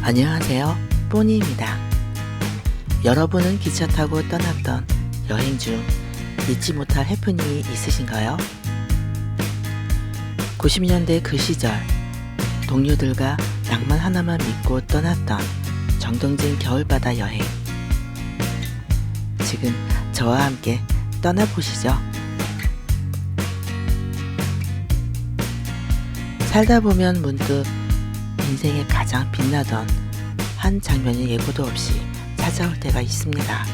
안녕하세요, 뽀니입니다. 여러분은 기차 타고 떠났던 여행 중 잊지 못할 해프닝이 있으신가요? 90년대 그 시절 동료들과 낭만 하나만 믿고 떠났던 정동진 겨울바다 여행. 지금 저와 함께 떠나보시죠. 살다 보면 문득 인생에 가장 빛나던 한 장면이 예고도 없이 찾아올 때가 있습니다.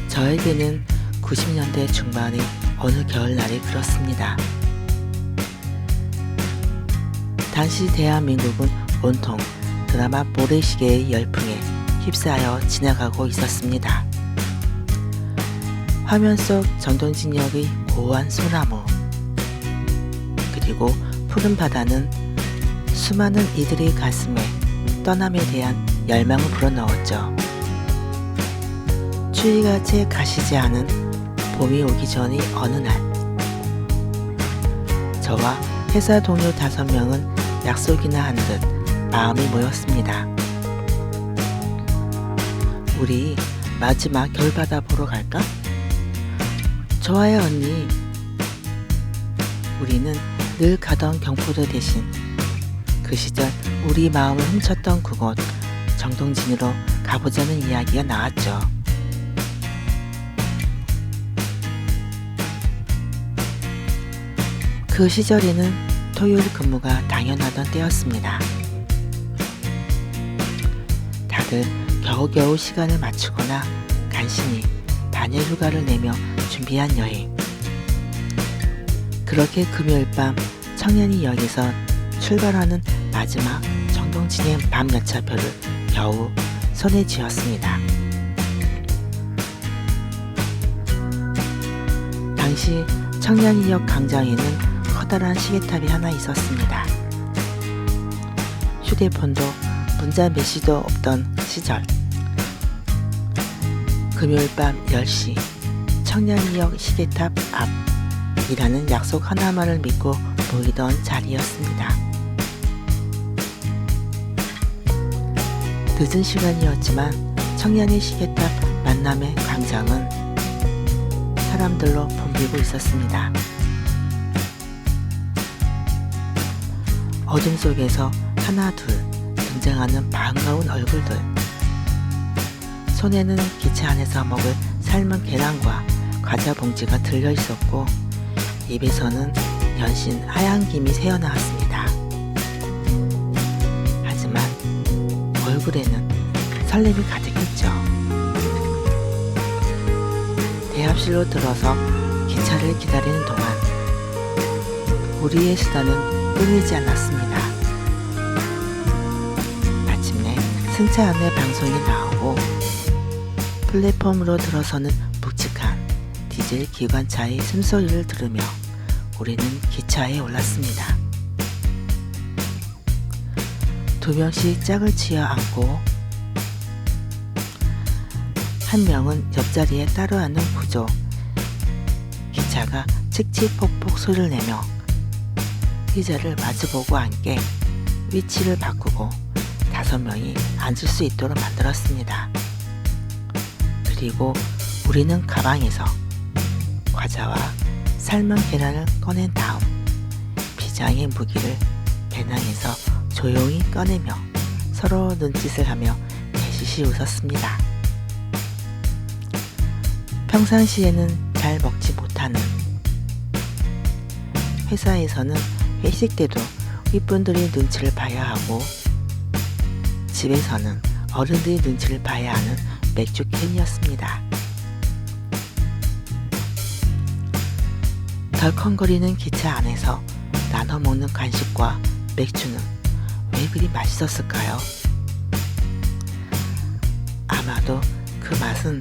저에게는 90년대 중반의 어느 겨울날이 그렇습니다. 당시 대한민국은 온통 드라마 모래시계의 열풍에 휩싸여 지나가고 있었습니다. 화면 속 정동진 역의 고요한 소나무, 그리고 푸른 바다는 수많은 이들의 가슴에 떠남에 대한 열망을 불어넣었죠. 추위가 채 가시지 않은 봄이 오기 전의 어느 날, 저와 회사 동료 5명은 약속이나 한 듯 마음이 모였습니다. 우리 마지막 겨울바다 보러 갈까? 좋아요 언니. 우리는 늘 가던 경포도 대신 그 시절 우리 마음을 훔쳤던 그곳 정동진으로 가보자는 이야기가 나왔죠. 그 시절에는 토요일 근무가 당연하던 때였습니다. 다들 겨우겨우 시간을 맞추거나 간신히 단일 휴가를 내며 준비한 여행. 그렇게 금요일 밤 청량리역에서 출발하는 마지막 정동진의 밤 열차표를 겨우 손에 쥐었습니다. 당시 청량리역 광장에는 커다란 시계탑이 하나 있었습니다. 휴대폰도 문자 메시지도 없던 시절, 금요일 밤 10시 청량리역 시계탑 앞이라는 약속 하나만을 믿고 모이던 자리였습니다. 늦은 시간이었지만 청량리 시계탑 만남의 광장은 사람들로 붐비고 있었습니다. 어둠 속에서 하나 둘 등장하는 반가운 얼굴들. 손에는 기차 안에서 먹을 삶은 계란과 과자 봉지가 들려 있었고, 입에서는 연신 하얀 김이 새어나왔습니다. 하지만 얼굴에는 설렘이 가득했죠. 대합실로 들어서 기차를 기다리는 동안 우리의 수다는 끊이지 않았습니다. 마침내 승차 안내 방송이 나오고 플랫폼으로 들어서는 묵직한 디젤 기관차의 숨소리를 들으며 우리는 기차에 올랐습니다. 2명씩 짝을 지어 앉고 한 명은 옆자리에 따로 앉는 구조. 기차가 칙칙폭폭 소리를 내며 의자를 마주보고 앉게 위치를 바꾸고 5명이 앉을 수 있도록 만들었습니다. 그리고 우리는 가방에서 과자와 삶은 계란을 꺼낸 다음 비장의 무기를 배낭에서 조용히 꺼내며 서로 눈짓을 하며 대시시 웃었습니다. 평상시에는 잘 먹지 못하는, 회사에서는 회식 때도 윗분들이 눈치를 봐야 하고, 집에서는 어른들이 눈치를 봐야 하는 맥주 캔이었습니다. 덜컹거리는 기차 안에서 나눠 먹는 간식과 맥주는 왜 그리 맛있었을까요? 아마도 그 맛은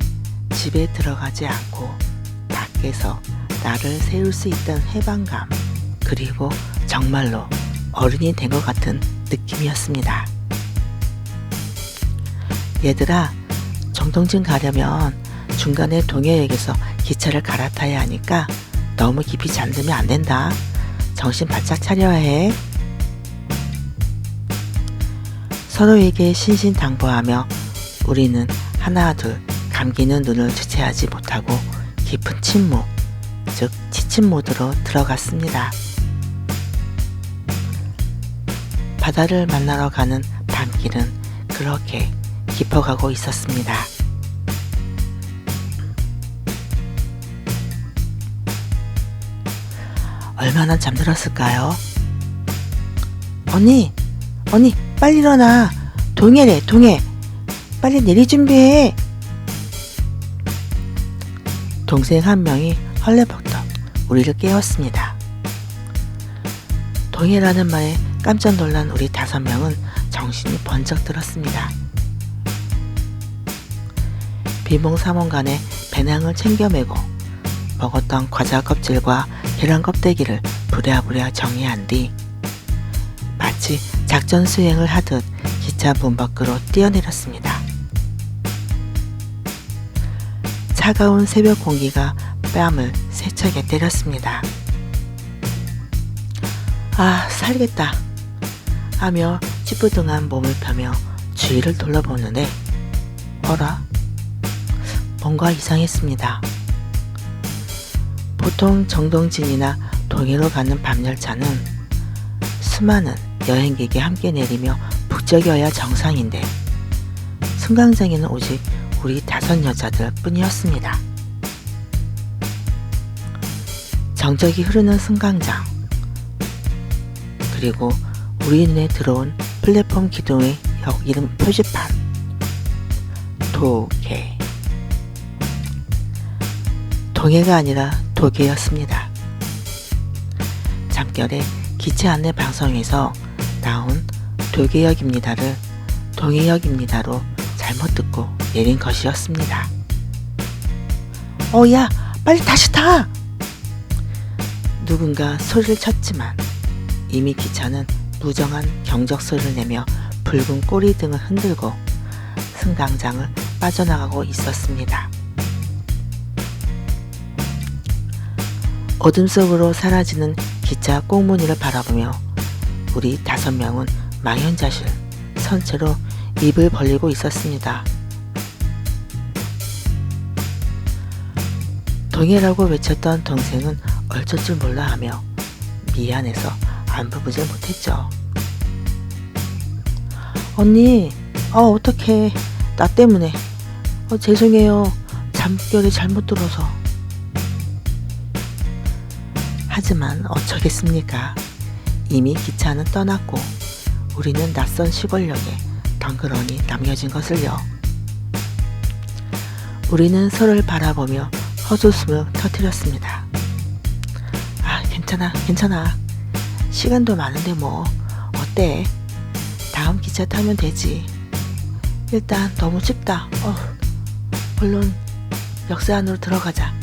집에 들어가지 않고 밖에서 나를 세울 수 있던 해방감, 그리고 정말로 어른이 된 것 같은 느낌이었습니다. 얘들아, 정동진 가려면 중간에 동해역에서 기차를 갈아타야 하니까 너무 깊이 잠들면 안 된다. 정신 바짝 차려야 해. 서로에게 신신당부하며 우리는 하나둘 감기는 눈을 주체하지 못하고 깊은 침묵, 즉 지침 모드로 들어갔습니다. 바다를 만나러 가는 밤길은 그렇게 깊어가고 있었습니다. 얼마나 잠들었을까요? 언니 빨리 일어나. 동해래 동해. 빨리 내릴 준비해. 동생 한 명이 헐레벌떡 우리를 깨웠습니다. 동해라는 말에 깜짝 놀란 우리 5명은 정신이 번쩍 들었습니다. 비몽사몽간에 배낭을 챙겨 메고 먹었던 과자 껍질과 계란 껍데기를 부랴부랴 정리한 뒤 마치 작전 수행을 하듯 기차 문 밖으로 뛰어내렸습니다. 차가운 새벽 공기가 뺨을 세차게 때렸습니다. 아, 살겠다 하며 찌뿌둥한 몸을 펴며 주위를 둘러보는데 어라? 뭔가 이상했습니다. 보통 정동진이나 동해로 가는 밤열차는 수많은 여행객이 함께 내리며 북적여야 정상인데 승강장에는 오직 우리 5 여자들 뿐이었습니다. 정적이 흐르는 승강장, 그리고 우리 눈에 들어온 플랫폼 기둥의 역 이름 표지판, 도계. 동해가 아니라 도계였습니다. 잠결에 기차 안내 방송에서 나온 도계역입니다를 동해역입니다로 잘못 듣고 내린 것이었습니다. 야, 빨리 다시 타! 누군가 소리를 쳤지만 이미 기차는 무정한 경적 소리를 내며 붉은 꼬리등을 흔들고 승강장을 빠져나가고 있었습니다. 어둠 속으로 사라지는 기차 꽁무니를 바라보며 우리 5명은 망연자실 선 채로 입을 벌리고 있었습니다. 동해라고 외쳤던 동생은 어쩔 줄 몰라 하며 미안해서 안부 묻질 못했죠. 언니, 어떡해. 나 때문에. 죄송해요. 잠결에 잘못 들어서. 하지만 어쩌겠습니까? 이미 기차는 떠났고 우리는 낯선 시골역에 덩그러니 남겨진 것을요. 우리는 서로를 바라보며 헛웃음을 터뜨렸습니다. 괜찮아. 시간도 많은데 뭐 어때? 다음 기차 타면 되지. 일단 너무 춥다. 얼른 역사 안으로 들어가자.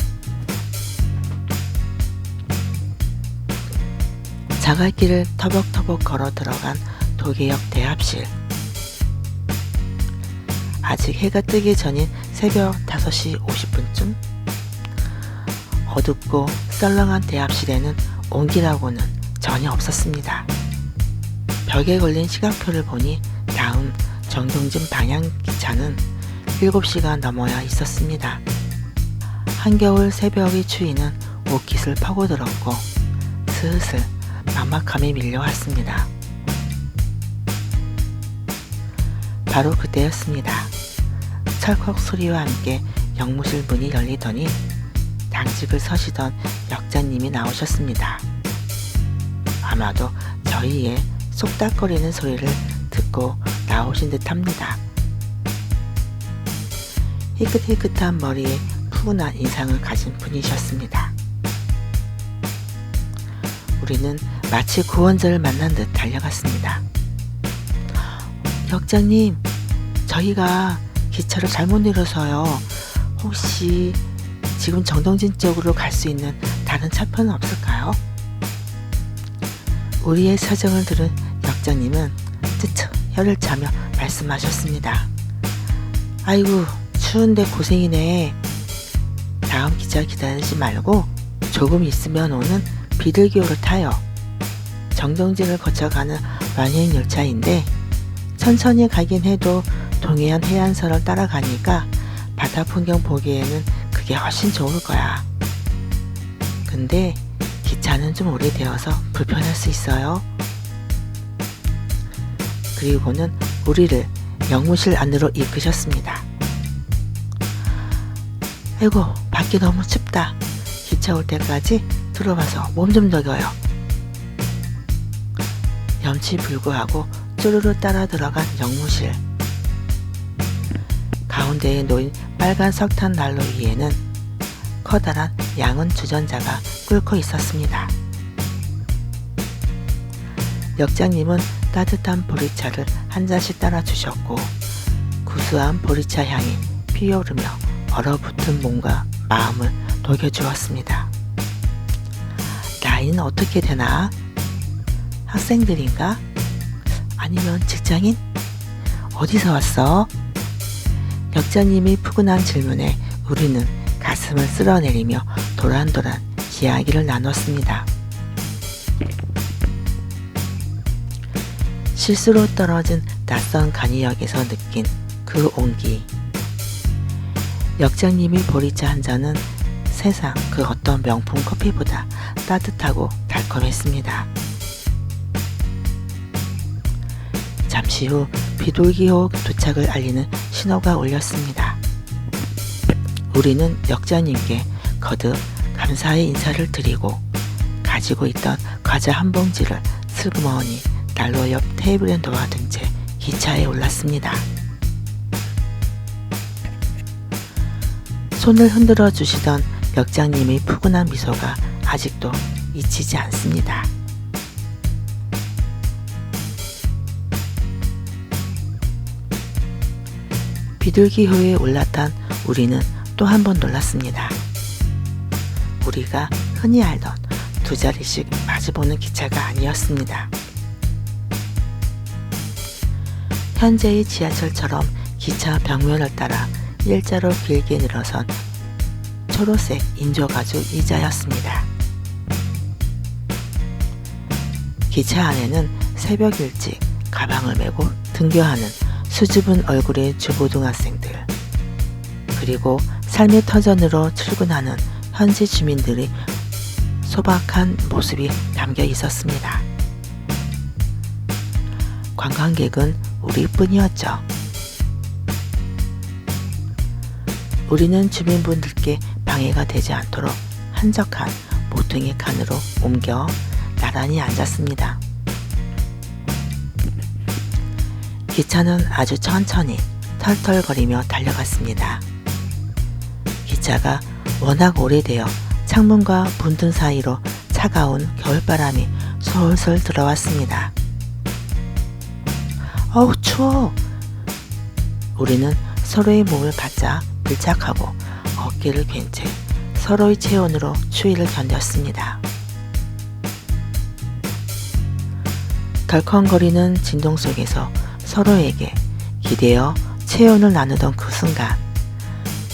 자갈길을 터벅터벅 걸어 들어간 도계역 대합실. 아직 해가 뜨기 전인 새벽 5시 50분쯤? 어둡고 썰렁한 대합실에는 온기라고는 전혀 없었습니다. 벽에 걸린 시간표를 보니 다음 정동진 방향 기차는 7시가 넘어야 있었습니다. 한겨울 새벽의 추위는 옷깃을 파고들었고 슬슬 막막함이 밀려왔습니다. 바로 그때였습니다. 철컥 소리와 함께 역무실 문이 열리더니 당직을 서시던 역장님이 나오셨습니다. 아마도 저희의 쏙닥거리는 소리를 듣고 나오신 듯합니다. 희끗희끗한 머리에 푸근한 인상을 가진 분이셨습니다. 우리는 마치 구원자를 만난 듯 달려갔습니다. 역장님, 저희가 기차를 잘못 내려서요. 혹시 지금 정동진 쪽으로 갈 수 있는 다른 차표는 없을까요? 우리의 사정을 들은 역장님은 쯔쯔 혀를 차며 말씀하셨습니다. 아이고, 추운데 고생이네. 다음 기차 기다리지 말고 조금 있으면 오는 비둘기호를 타요. 정동진을 거쳐가는 완행 열차인데 천천히 가긴 해도 동해안 해안선을 따라가니까 바다 풍경 보기에는 그게 훨씬 좋을 거야. 근데 기차는 좀 오래되어서 불편할 수 있어요. 그리고는 우리를 영무실 안으로 이끄셨습니다. 아이고, 밖이 너무 춥다. 기차 올 때까지 들어가서 몸 좀 녹여요. 염치불구하고 쪼르르 따라 들어간 영무실. 가운데에 놓인 빨간 석탄 난로 위에는 커다란 양은 주전자가 끓고 있었습니다. 역장님은 따뜻한 보리차를 한 잔씩 따라 주셨고 구수한 보리차 향이 피어오르며 얼어붙은 몸과 마음을 녹여주었습니다. 나이는 어떻게 되나? 학생들인가? 아니면 직장인? 어디서 왔어? 역장님이 푸근한 질문에 우리는 가슴을 쓸어내리며 도란도란 이야기를 나눴습니다. 실수로 떨어진 낯선 간이역에서 느낀 그 온기. 역장님이 보리차 한 잔은 세상 그 어떤 명품 커피보다 따뜻하고 달콤했습니다. 잠시 후 비둘기호 도착을 알리는 신호가 울렸습니다. 우리는 역장님께 거듭 감사의 인사를 드리고 가지고 있던 과자 한 봉지를 슬그머니 난로 옆 테이블에 놓아둔 채 기차에 올랐습니다. 손을 흔들어 주시던 역장님의 푸근한 미소가 아직도 잊히지 않습니다. 비둘기호에 올랐던 우리는 또 한 번 놀랐습니다. 우리가 흔히 알던 두 자리씩 마주보는 기차가 아니었습니다. 현재의 지하철처럼 기차 벽면을 따라 일자로 길게 늘어선 초록색 인조가죽 의자였습니다. 기차 안에는 새벽 일찍 가방을 메고 등교하는 수줍은 얼굴의 중고등학생들, 그리고 삶의 터전으로 출근하는 현지 주민들의 소박한 모습이 담겨 있었습니다. 관광객은 우리뿐이었죠. 우리는 주민분들께 방해가 되지 않도록 한적한 모퉁이 칸으로 옮겨 나란히 앉았습니다. 기차는 아주 천천히 털털거리며 달려갔습니다. 기차가 워낙 오래되어 창문과 문틈 사이로 차가운 겨울바람이 솔솔 들어왔습니다. 어우, 추워! 우리는 서로의 몸을 바짝 밀착하고 어깨를 괜 채 서로의 체온으로 추위를 견뎠습니다. 덜컹거리는 진동 속에서 서로에게 기대어 체온을 나누던 그 순간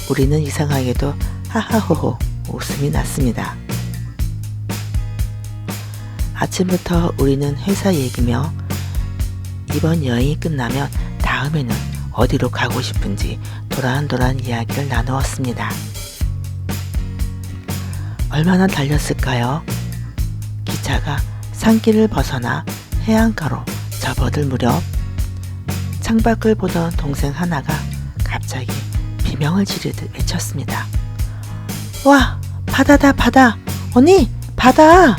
우리는 이상하게도 하하호호 웃음이 났습니다. 아침부터 우리는 회사 얘기며 이번 여행이 끝나면 다음에는 어디로 가고 싶은지 도란도란 이야기를 나누었습니다. 얼마나 달렸을까요? 기차가 산길을 벗어나 해안가로 접어들 무렵 창밖을 보던 동생 하나가 갑자기 비명을 지르듯 외쳤습니다. 와! 바다다, 바다! 언니! 바다!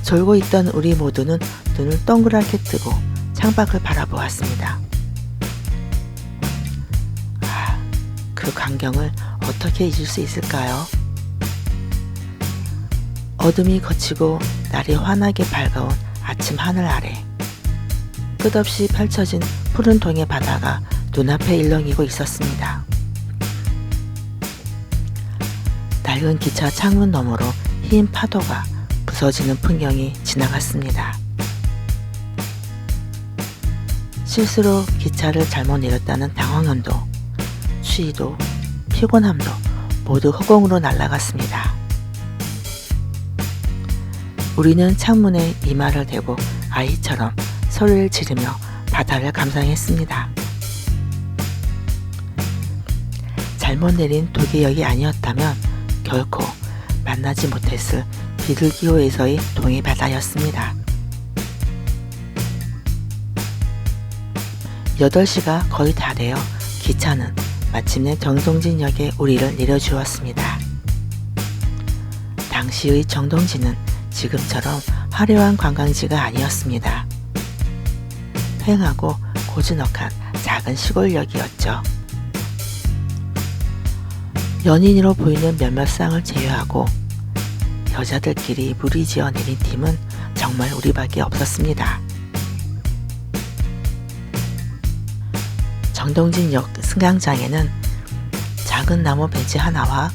졸고 있던 우리 모두는 눈을 동그랗게 뜨고 창밖을 바라보았습니다. 그 광경을 어떻게 잊을 수 있을까요? 어둠이 걷히고 날이 환하게 밝아온 아침 하늘 아래 끝없이 펼쳐진 푸른 동해 바다가 눈앞에 일렁이고 있었습니다. 낡은 기차 창문 너머로 흰 파도가 부서지는 풍경이 지나갔습니다. 실수로 기차를 잘못 내렸다는 당황함도 추위도 피곤함도 모두 허공으로 날아갔습니다. 우리는 창문에 이마를 대고 아이처럼 소리를 지르며 바다를 감상했습니다. 잘못 내린 도계역이 아니었다면 결코 만나지 못했을 비둘기호에서의 동해 바다였습니다. 8시가 거의 다 되어 기차는 마침내 정동진역에 우리를 내려주었습니다. 당시의 정동진은 지금처럼 화려한 관광지가 아니었습니다. 휑하고 고즈넉한 작은 시골역이었죠. 연인으로 보이는 몇몇 쌍을 제외하고 여자들끼리 무리지어 내린 팀은 정말 우리밖에 없었습니다. 정동진역 승강장에는 작은 나무 벤치 하나와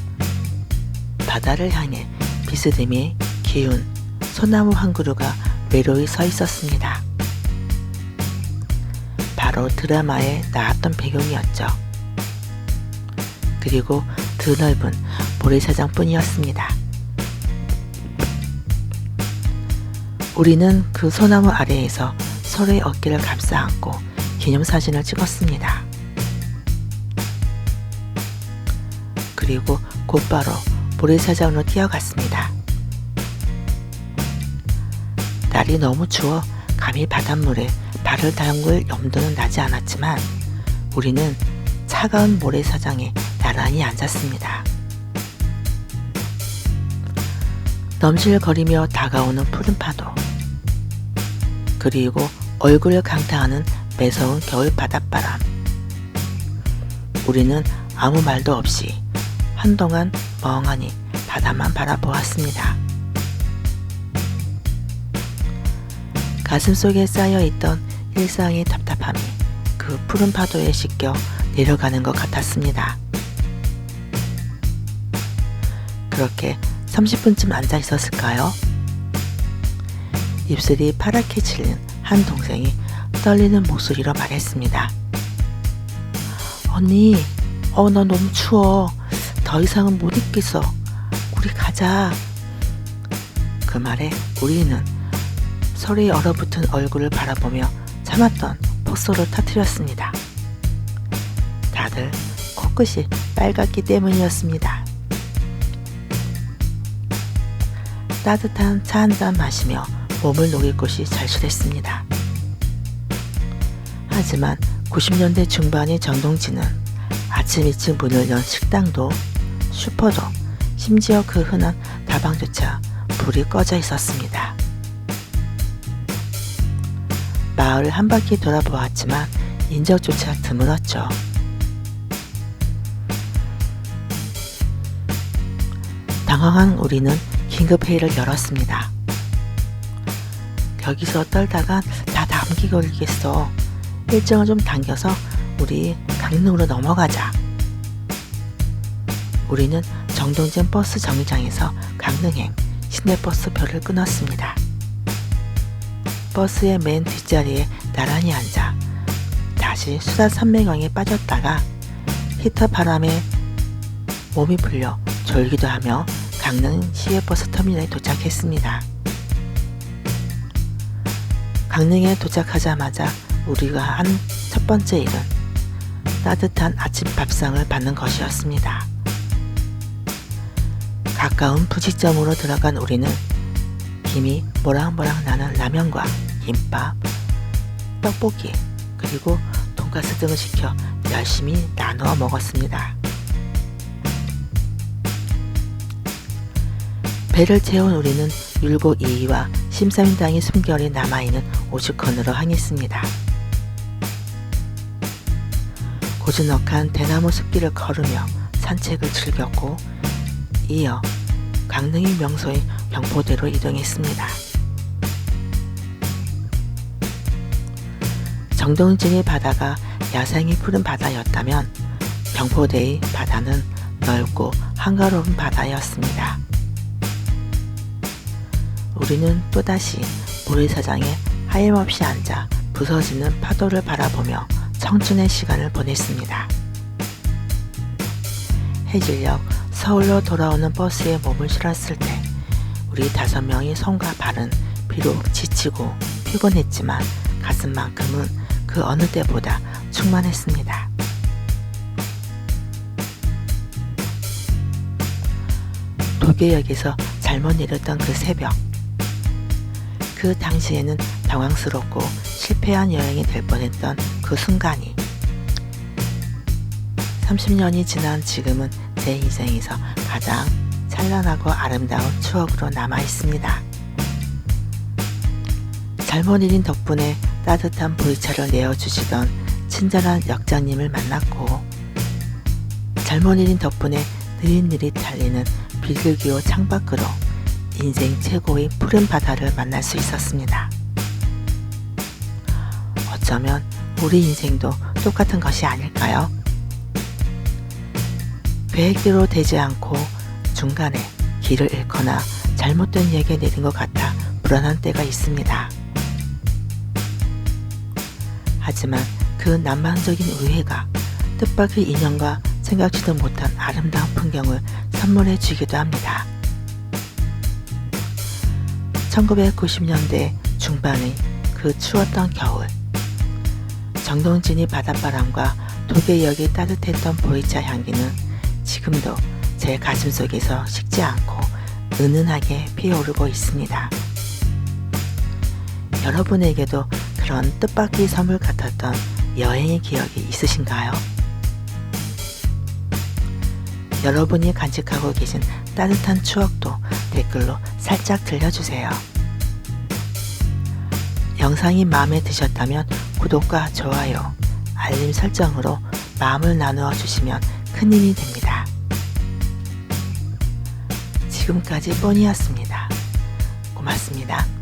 바다를 향해 비스듬히 기운 소나무 한 그루가 외로이 서 있었습니다. 바로 드라마에 나왔던 배경이었죠. 그리고 드넓은 모래사장뿐이었습니다. 우리는 그 소나무 아래에서 서로의 어깨를 감싸 안고 기념사진을 찍었습니다. 그리고 곧바로 모래사장으로 뛰어갔습니다. 날이 너무 추워 감히 바닷물에 발을 담글 염두는 나지 않았지만 우리는 차가운 모래사장에 나란히 앉았습니다. 넘실거리며 다가오는 푸른 파도, 그리고 얼굴을 강타하는 매서운 겨울 바닷바람. 우리는 아무 말도 없이 한동안 멍하니 바다만 바라보았습니다. 가슴속에 쌓여있던 일상의 답답함이 그 푸른 파도에 씻겨 내려가는 것 같았습니다. 그렇게 30분쯤 앉아 있었을까요? 입술이 파랗게 질린 한 동생이 떨리는 목소리로 말했습니다. 언니, 나 너무 추워. 더 이상은 못 있겠어. 우리 가자. 그 말에 우리는 서로의 얼어붙은 얼굴을 바라보며 참았던 폭소를 터뜨렸습니다. 다들 코끝이 빨갛기 때문이었습니다. 따뜻한 차 한 잔 마시며 몸을 녹일 곳이 절실했습니다. 하지만 90년대 중반의 정동진은 아침 일찍 문을 연 식당도 슈퍼도 심지어 그 흔한 다방조차 불이 꺼져 있었습니다. 마을을 한 바퀴 돌아보았지만 인적조차 드물었죠. 당황한 우리는 긴급회의를 열었습니다. 여기서 떨다간 다 감기 걸리겠어. 일정을 좀 당겨서 우리 강릉으로 넘어가자. 우리는 정동진 버스 정류장에서 강릉행 시내버스 표를 끊었습니다. 버스의 맨 뒷자리에 나란히 앉아 다시 수다 산매경에 빠졌다가 히터 바람에 몸이 풀려 졸기도 하며 강릉 시외버스 터미널에 도착했습니다. 강릉에 도착하자마자 우리가 한 첫 번째 일은 따뜻한 아침 밥상을 받는 것이었습니다. 가까운 부식점으로 들어간 우리는 김이 모락모락 나는 라면과 김밥, 떡볶이, 그리고 돈가스 등을 시켜 열심히 나누어 먹었습니다. 배를 채운 우리는 율곡 2위와 심사임당의 숨결이 남아있는 오죽헌으로 향했습니다. 고즈넉한 대나무 숲길을 걸으며 산책을 즐겼고 이어 강릉의 명소인 경포대로 이동했습니다. 정동진의 바다가 야생이 푸른 바다였다면 경포대의 바다는 넓고 한가로운 바다였습니다. 우리는 또다시 모래사장에 하염없이 앉아 부서지는 파도를 바라보며 청춘의 시간을 보냈습니다. 해질녘 서울로 돌아오는 버스에 몸을 실었을 때 우리 5명의 손과 발은 비록 지치고 피곤했지만 가슴만큼은 그 어느 때보다 충만했습니다. 도계역에서 잘못 내렸던 그 새벽, 그 당시에는 당황스럽고 실패한 여행이 될 뻔했던 그 순간이 30년이 지난 지금은 제 인생에서 가장 찬란하고 아름다운 추억으로 남아 있습니다. 잘못 내린 덕분에 따뜻한 보이차를 내어주시던 친절한 역장님을 만났고, 잘못 내린 덕분에 느릿느릿 달리는 비둘기호 창밖으로 인생 최고의 푸른 바다를 만날 수 있었습니다. 어쩌면 우리 인생도 똑같은 것이 아닐까요? 계획대로 되지 않고 중간에 길을 잃거나 잘못된 얘기에 내린 것 같아 불안한 때가 있습니다. 하지만 그 낭만적인 의회가 뜻밖의 인연과 생각지도 못한 아름다운 풍경을 선물해 주기도 합니다. 1990년대 중반의 그 추웠던 겨울, 정동진이 바닷바람과 도계역이 따뜻했던 보이차 향기는 지금도 제 가슴속에서 식지 않고 은은하게 피어오르고 있습니다. 여러분에게도 그런 뜻밖의 선물 같았던 여행의 기억이 있으신가요? 여러분이 간직하고 계신 따뜻한 추억도 댓글로 살짝 들려주세요. 영상이 마음에 드셨다면 구독과 좋아요, 알림 설정으로 마음을 나누어 주시면 큰 힘이 됩니다. 지금까지 뽀니였습니다. 고맙습니다.